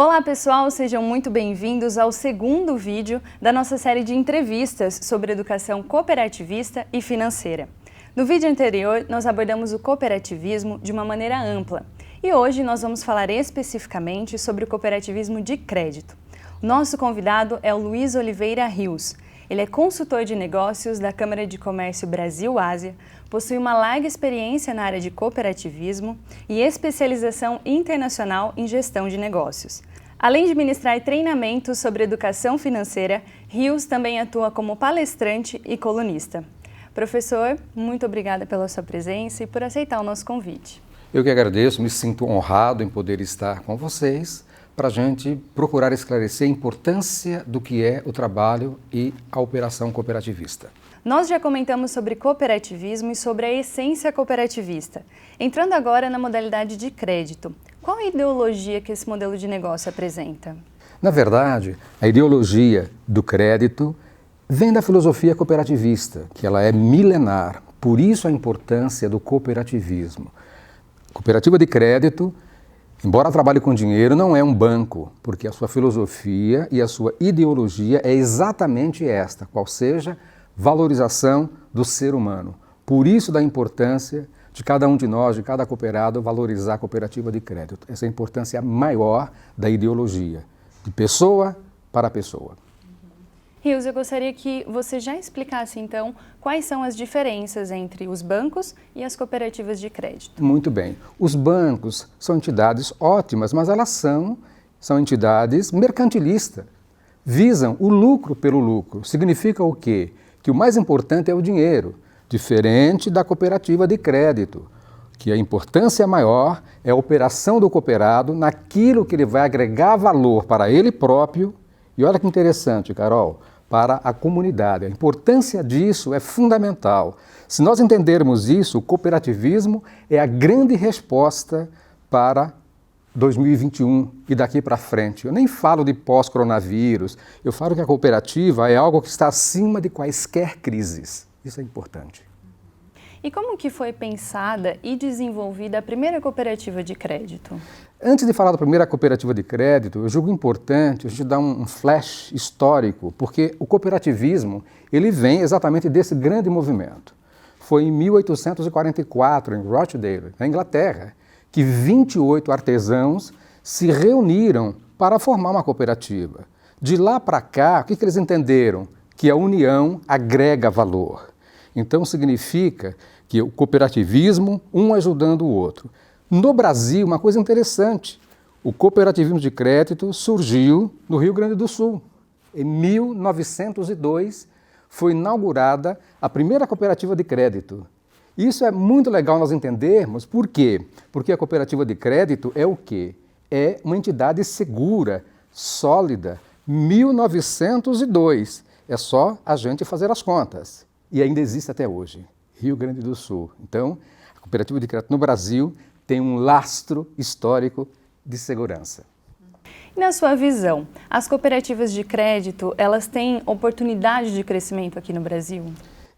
Olá pessoal, sejam muito bem-vindos ao segundo vídeo da nossa série de entrevistas sobre educação cooperativista e financeira. No vídeo anterior, nós abordamos o cooperativismo de uma maneira ampla e hoje nós vamos falar especificamente sobre o cooperativismo de crédito. O nosso convidado é o Luiz Oliveira Rios. Ele é consultor de negócios da Câmara de Comércio Brasil-Ásia, possui uma larga experiência na área de cooperativismo e especialização internacional em gestão de negócios. Além de ministrar treinamentos sobre educação financeira, Rios também atua como palestrante e colunista. Professor, muito obrigada pela sua presença e por aceitar o nosso convite. Eu que agradeço, me sinto honrado em poder estar com vocês para a gente procurar esclarecer a importância do que é o trabalho e a operação cooperativista. Nós já comentamos sobre cooperativismo e sobre a essência cooperativista. Entrando agora na modalidade de crédito, qual a ideologia que esse modelo de negócio apresenta? Na verdade, a ideologia do crédito vem da filosofia cooperativista, que ela é milenar, por isso a importância do cooperativismo. Cooperativa de crédito, embora trabalhe com dinheiro, não é um banco, porque a sua filosofia e a sua ideologia é exatamente esta, qual seja valorização do ser humano. Por isso da importância de cada um de nós, de cada cooperado, valorizar a cooperativa de crédito. Essa é a importância maior da ideologia, de pessoa para pessoa. Rios, eu gostaria que você já explicasse então quais são as diferenças entre os bancos e as cooperativas de crédito. Muito bem. Os bancos são entidades ótimas, mas elas são entidades mercantilistas. Visam o lucro pelo lucro. Significa o quê? Que o mais importante é o dinheiro, diferente da cooperativa de crédito, que a importância maior é a operação do cooperado naquilo que ele vai agregar valor para ele próprio e olha que interessante, Carol, para a comunidade. A importância disso é fundamental. Se nós entendermos isso, o cooperativismo é a grande resposta para 2021 e daqui para frente. Eu nem falo de pós-coronavírus, eu falo que a cooperativa é algo que está acima de quaisquer crises. Isso é importante. E como que foi pensada e desenvolvida a primeira cooperativa de crédito? Antes de falar da primeira cooperativa de crédito, eu julgo importante a gente dar um flash histórico, porque o cooperativismo ele vem exatamente desse grande movimento. Foi em 1844, em Rochdale, na Inglaterra, que 28 artesãos se reuniram para formar uma cooperativa. De lá para cá, o que eles entenderam? Que a união agrega valor. Então significa que o cooperativismo, um ajudando o outro. No Brasil, uma coisa interessante, o cooperativismo de crédito surgiu no Rio Grande do Sul. Em 1902 foi inaugurada a primeira cooperativa de crédito. Isso é muito legal nós entendermos, por quê? Porque a cooperativa de crédito é o quê? É uma entidade segura, sólida, 1902. É só a gente fazer as contas. E ainda existe até hoje, Rio Grande do Sul. Então, a cooperativa de crédito no Brasil tem um lastro histórico de segurança. E na sua visão, as cooperativas de crédito, elas têm oportunidade de crescimento aqui no Brasil?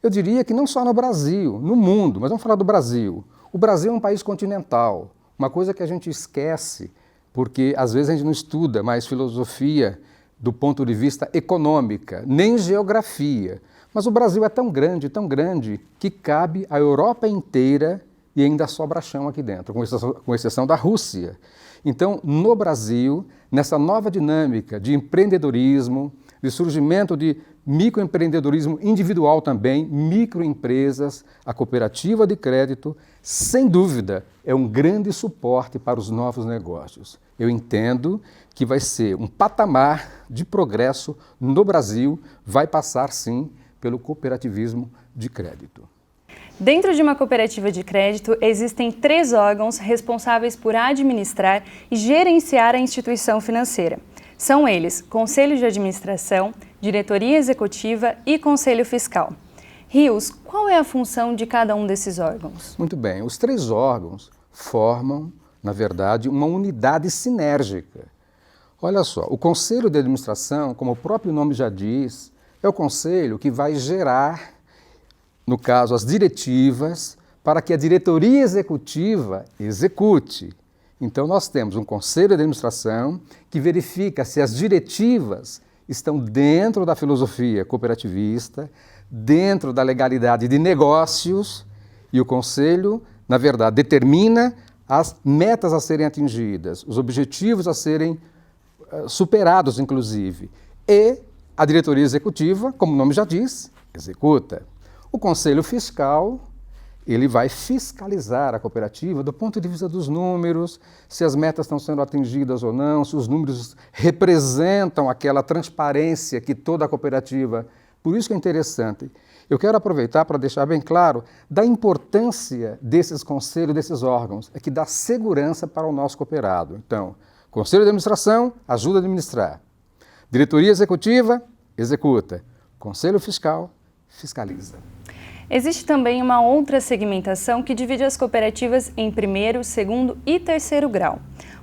Eu diria que não só no Brasil, no mundo, mas vamos falar do Brasil. O Brasil é um país continental, uma coisa que a gente esquece, porque às vezes a gente não estuda mais filosofia do ponto de vista econômica, nem geografia. Mas o Brasil é tão grande, que cabe a Europa inteira e ainda sobra chão aqui dentro, com exceção da Rússia. Então, no Brasil, nessa nova dinâmica de empreendedorismo, de surgimento de microempreendedorismo individual também, microempresas, a cooperativa de crédito, sem dúvida, é um grande suporte para os novos negócios. Eu entendo que vai ser um patamar de progresso no Brasil, vai passar sim pelo cooperativismo de crédito. Dentro de uma cooperativa de crédito, existem 3 órgãos responsáveis por administrar e gerenciar a instituição financeira. São eles Conselho de Administração, Diretoria Executiva e Conselho Fiscal. Rios, qual é a função de cada um desses órgãos? Muito bem, os 3 órgãos formam, na verdade, uma unidade sinérgica. Olha só, o Conselho de Administração, como o próprio nome já diz, é o conselho que vai gerar, no caso, as diretivas para que a diretoria executiva execute. Então nós temos um conselho de administração que verifica se as diretivas estão dentro da filosofia cooperativista, dentro da legalidade de negócios, e o conselho, na verdade, determina as metas a serem atingidas, os objetivos a serem superados, inclusive. E a diretoria executiva, como o nome já diz, executa. O conselho fiscal, ele vai fiscalizar a cooperativa do ponto de vista dos números, se as metas estão sendo atingidas ou não, se os números representam aquela transparência que toda a cooperativa... Por isso que é interessante. Eu quero aproveitar para deixar bem claro da importância desses conselhos, desses órgãos, é que dá segurança para o nosso cooperado. Então, conselho de administração ajuda a administrar. Diretoria executiva executa. Conselho fiscal fiscaliza. Existe também uma outra segmentação que divide as cooperativas em primeiro, segundo e terceiro grau.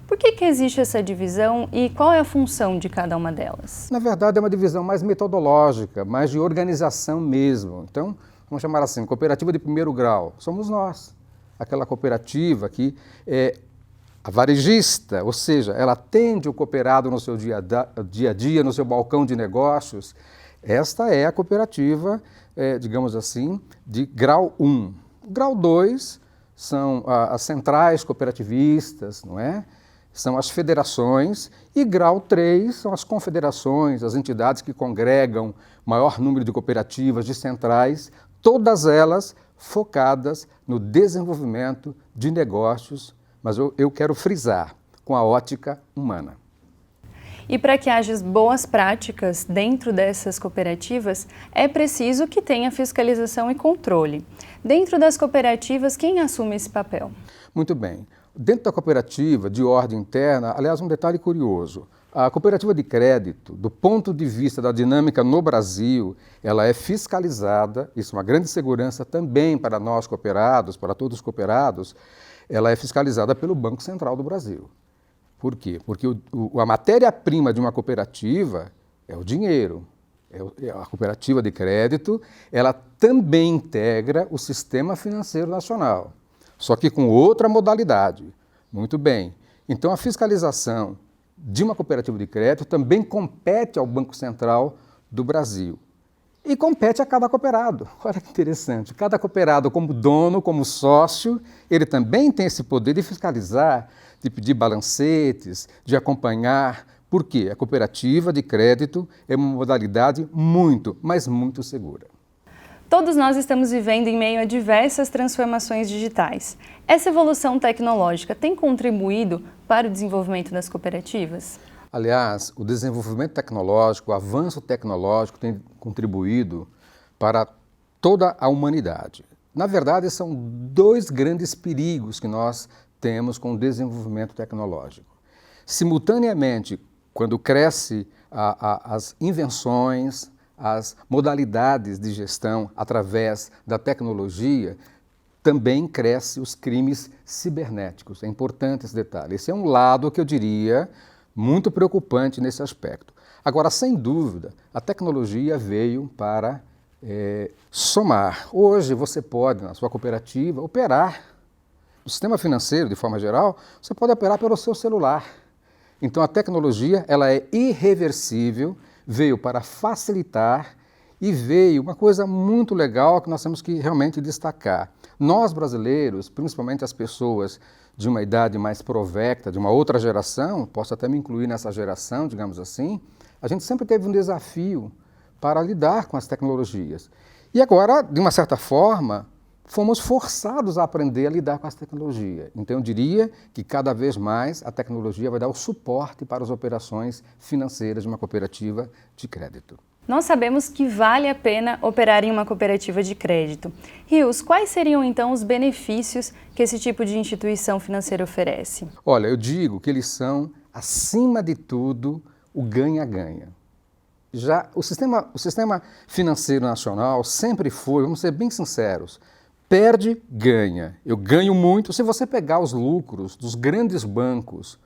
Por que existe essa divisão e qual é a função de cada uma delas? Na verdade, é uma divisão mais metodológica, mais de organização mesmo. Então, vamos chamar assim, cooperativa de primeiro grau, somos nós. Aquela cooperativa que é a varejista, ou seja, ela atende o cooperado no seu dia a dia, no seu balcão de negócios. Esta é a cooperativa, digamos assim, de grau 1. Grau 2 são as centrais cooperativistas, não é? São as federações, e grau 3 são as confederações, as entidades que congregam maior número de cooperativas, de centrais, todas elas focadas no desenvolvimento de negócios, mas eu quero frisar, com a ótica humana. E para que haja boas práticas dentro dessas cooperativas, é preciso que tenha fiscalização e controle. Dentro das cooperativas, quem assume esse papel? Muito bem. Dentro da cooperativa, de ordem interna, aliás, um detalhe curioso, a cooperativa de crédito, do ponto de vista da dinâmica no Brasil, ela é fiscalizada, isso é uma grande segurança também para nós cooperados, para todos os cooperados, ela é fiscalizada pelo Banco Central do Brasil. Por quê? Porque a matéria-prima de uma cooperativa é o dinheiro. A cooperativa de crédito, ela também integra o Sistema Financeiro Nacional, só que com outra modalidade. Muito bem. Então, a fiscalização de uma cooperativa de crédito também compete ao Banco Central do Brasil. E compete a cada cooperado. Olha que interessante. Cada cooperado, como dono, como sócio, ele também tem esse poder de fiscalizar, de pedir balancetes, de acompanhar. Por quê? A cooperativa de crédito é uma modalidade muito, mas muito segura. Todos nós estamos vivendo em meio a diversas transformações digitais. Essa evolução tecnológica tem contribuído para o desenvolvimento das cooperativas? Aliás, o desenvolvimento tecnológico, o avanço tecnológico tem contribuído para toda a humanidade. Na verdade, são dois grandes perigos que nós temos com o desenvolvimento tecnológico. Simultaneamente, quando cresce as invenções, as modalidades de gestão através da tecnologia, também cresce os crimes cibernéticos. É importante esse detalhe. Esse é um lado que eu diria muito preocupante nesse aspecto. Agora, sem dúvida, a tecnologia veio para somar. Hoje você pode, na sua cooperativa, operar. O sistema financeiro, de forma geral, você pode operar pelo seu celular. Então, a tecnologia ela é irreversível, veio para facilitar e veio uma coisa muito legal que nós temos que realmente destacar. Nós, brasileiros, principalmente as pessoas de uma idade mais provecta, de uma outra geração, posso até me incluir nessa geração, digamos assim, a gente sempre teve um desafio para lidar com as tecnologias. E agora, de uma certa forma, fomos forçados a aprender a lidar com as tecnologias. Então, eu diria que cada vez mais a tecnologia vai dar o suporte para as operações financeiras de uma cooperativa de crédito. Nós sabemos que vale a pena operar em uma cooperativa de crédito. Rios, quais seriam então os benefícios que esse tipo de instituição financeira oferece? Olha, eu digo que eles são, acima de tudo, o ganha-ganha. Já o sistema financeiro nacional sempre foi, vamos ser bem sinceros, perde, ganha. Eu ganho muito. Se você pegar os lucros dos grandes bancos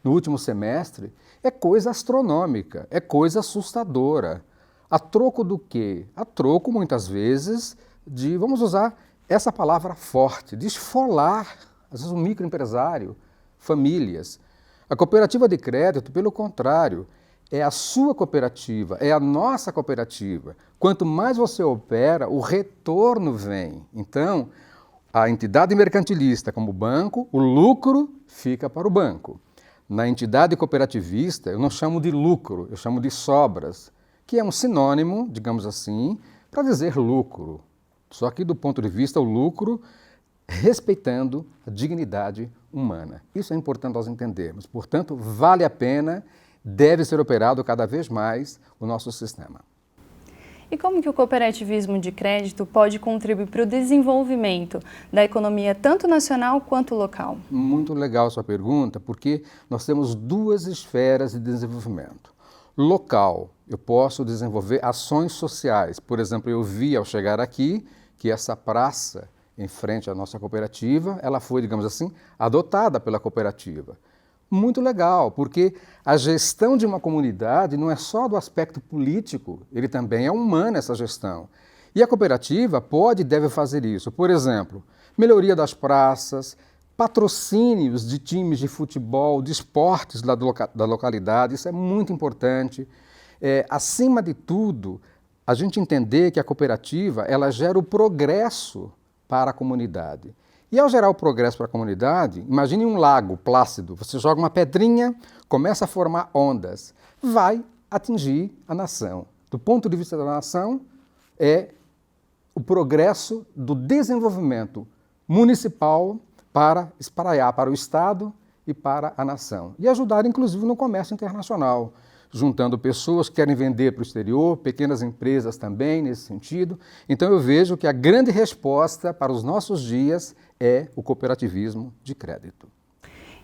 no último semestre, é coisa astronômica, é coisa assustadora. A troco do quê? A troco, muitas vezes, de, vamos usar essa palavra forte, de esfolar, às vezes, um microempresário famílias. A cooperativa de crédito, pelo contrário, é a sua cooperativa, é a nossa cooperativa. Quanto mais você opera, o retorno vem. Então, a entidade mercantilista, como banco, o lucro fica para o banco. Na entidade cooperativista, eu não chamo de lucro, eu chamo de sobras, que é um sinônimo, digamos assim, para dizer lucro. Só que do ponto de vista, o lucro respeitando a dignidade humana. Isso é importante nós entendermos. Portanto, vale a pena, deve ser operado cada vez mais o nosso sistema. E como que o cooperativismo de crédito pode contribuir para o desenvolvimento da economia tanto nacional quanto local? Muito legal a sua pergunta, porque nós temos duas esferas de desenvolvimento. Local, eu posso desenvolver ações sociais. Por exemplo, eu vi ao chegar aqui que essa praça em frente à nossa cooperativa, ela foi, digamos assim, adotada pela cooperativa. Muito legal, porque a gestão de uma comunidade não é só do aspecto político, ele também é humano, essa gestão. E a cooperativa pode e deve fazer isso. Por exemplo, melhoria das praças, patrocínios de times de futebol, de esportes da localidade, isso é muito importante. Acima de tudo, a gente entender que a cooperativa ela gera o progresso para a comunidade. E ao gerar o progresso para a comunidade, imagine um lago plácido, você joga uma pedrinha, começa a formar ondas, vai atingir a nação. Do ponto de vista da nação, é o progresso do desenvolvimento municipal para espraiar para o Estado e para a nação. E ajudar, inclusive, no comércio internacional, juntando pessoas que querem vender para o exterior, pequenas empresas também nesse sentido. Então eu vejo que a grande resposta para os nossos dias é o cooperativismo de crédito.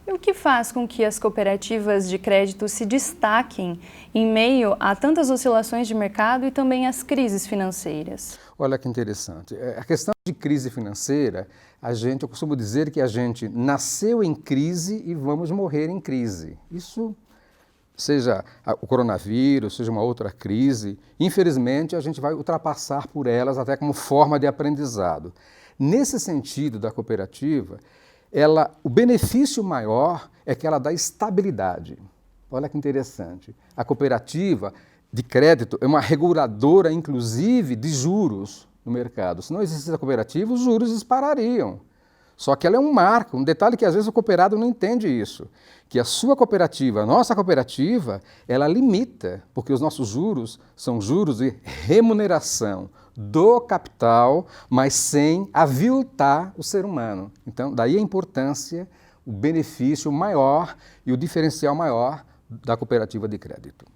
E o que faz com que as cooperativas de crédito se destaquem em meio a tantas oscilações de mercado e também às crises financeiras? Olha que interessante. A questão de crise financeira, eu costumo dizer que a gente nasceu em crise e vamos morrer em crise. Isso, seja o coronavírus, seja uma outra crise, infelizmente a gente vai ultrapassar por elas até como forma de aprendizado. Nesse sentido da cooperativa, o benefício maior é que ela dá estabilidade. Olha que interessante. A cooperativa de crédito é uma reguladora, inclusive, de juros no mercado. Se não existisse a cooperativa, os juros disparariam. Só que ela é um marco, um detalhe que às vezes o cooperado não entende isso, que a sua cooperativa, a nossa cooperativa, ela limita, porque os nossos juros são juros de remuneração do capital, mas sem aviltar o ser humano. Então, daí a importância, o benefício maior e o diferencial maior da cooperativa de crédito.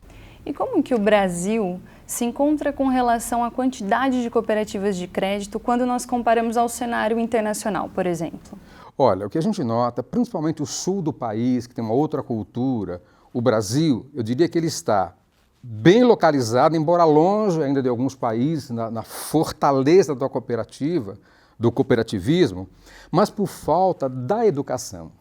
E como que o Brasil se encontra com relação à quantidade de cooperativas de crédito quando nós comparamos ao cenário internacional, por exemplo? Olha, o que a gente nota, principalmente o sul do país, que tem uma outra cultura, o Brasil, eu diria que ele está bem localizado, embora longe ainda de alguns países, na fortaleza da cooperativa, do cooperativismo, mas por falta da educação.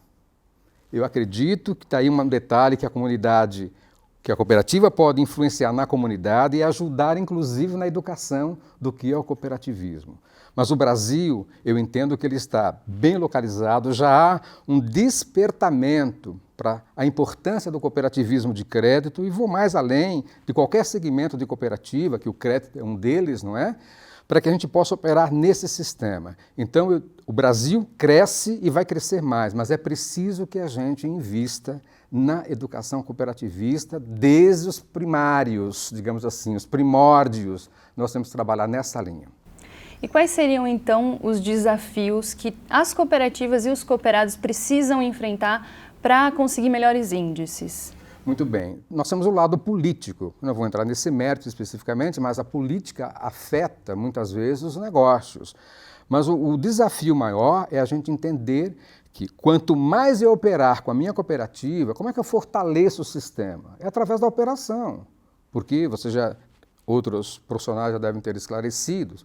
Eu acredito que está aí um detalhe que a cooperativa pode influenciar na comunidade e ajudar, inclusive, na educação do que é o cooperativismo. Mas o Brasil, eu entendo que ele está bem localizado, já há um despertamento para a importância do cooperativismo de crédito e vou mais além de qualquer segmento de cooperativa, que o crédito é um deles, não é? Para que a gente possa operar nesse sistema. Então, o Brasil cresce e vai crescer mais, mas é preciso que a gente invista na educação cooperativista desde os primários, digamos assim, os primórdios. Nós temos que trabalhar nessa linha. E quais seriam, então, os desafios que as cooperativas e os cooperados precisam enfrentar para conseguir melhores índices? Muito bem. Nós temos o lado político. Não vou entrar nesse mérito especificamente, mas a política afeta muitas vezes os negócios. Mas o desafio maior é a gente entender que quanto mais eu operar com a minha cooperativa, como é que eu fortaleço o sistema? É através da operação. Porque outros profissionais já devem ter esclarecido.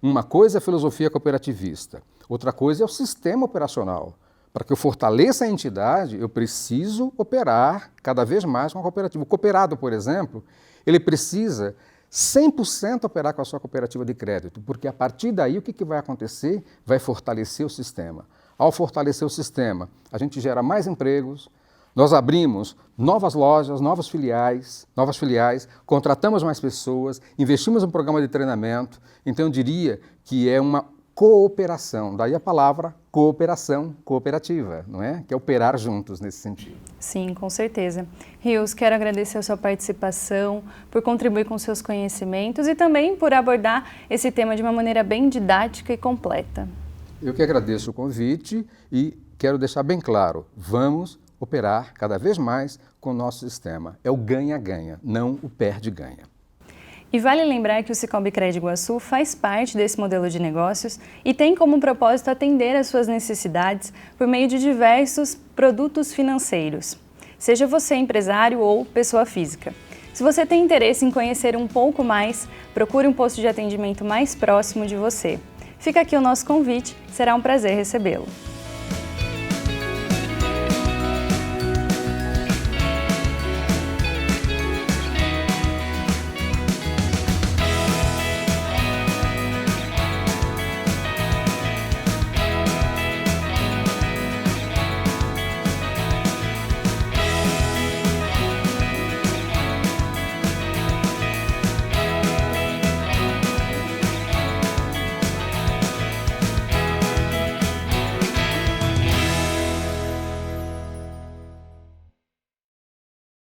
Uma coisa é a filosofia cooperativista, outra coisa é o sistema operacional. Para que eu fortaleça a entidade, eu preciso operar cada vez mais com a cooperativa. O cooperado, por exemplo, ele precisa 100% operar com a sua cooperativa de crédito, porque a partir daí o que vai acontecer? Vai fortalecer o sistema. ao fortalecer o sistema, a gente gera mais empregos, nós abrimos novas lojas, novas filiais, contratamos mais pessoas, investimos em um programa de treinamento. Então eu diria que é uma cooperação, daí a palavra cooperação cooperativa, não é? Que é operar juntos nesse sentido. Sim, com certeza. Rios, quero agradecer a sua participação, por contribuir com seus conhecimentos e também por abordar esse tema de uma maneira bem didática e completa. Eu que agradeço o convite e quero deixar bem claro, vamos operar cada vez mais com o nosso sistema. É o ganha-ganha, não o perde-ganha. E vale lembrar que o Sicoob Crédito Iguaçu faz parte desse modelo de negócios e tem como propósito atender às suas necessidades por meio de diversos produtos financeiros, seja você empresário ou pessoa física. Se você tem interesse em conhecer um pouco mais, procure um posto de atendimento mais próximo de você. Fica aqui o nosso convite, será um prazer recebê-lo.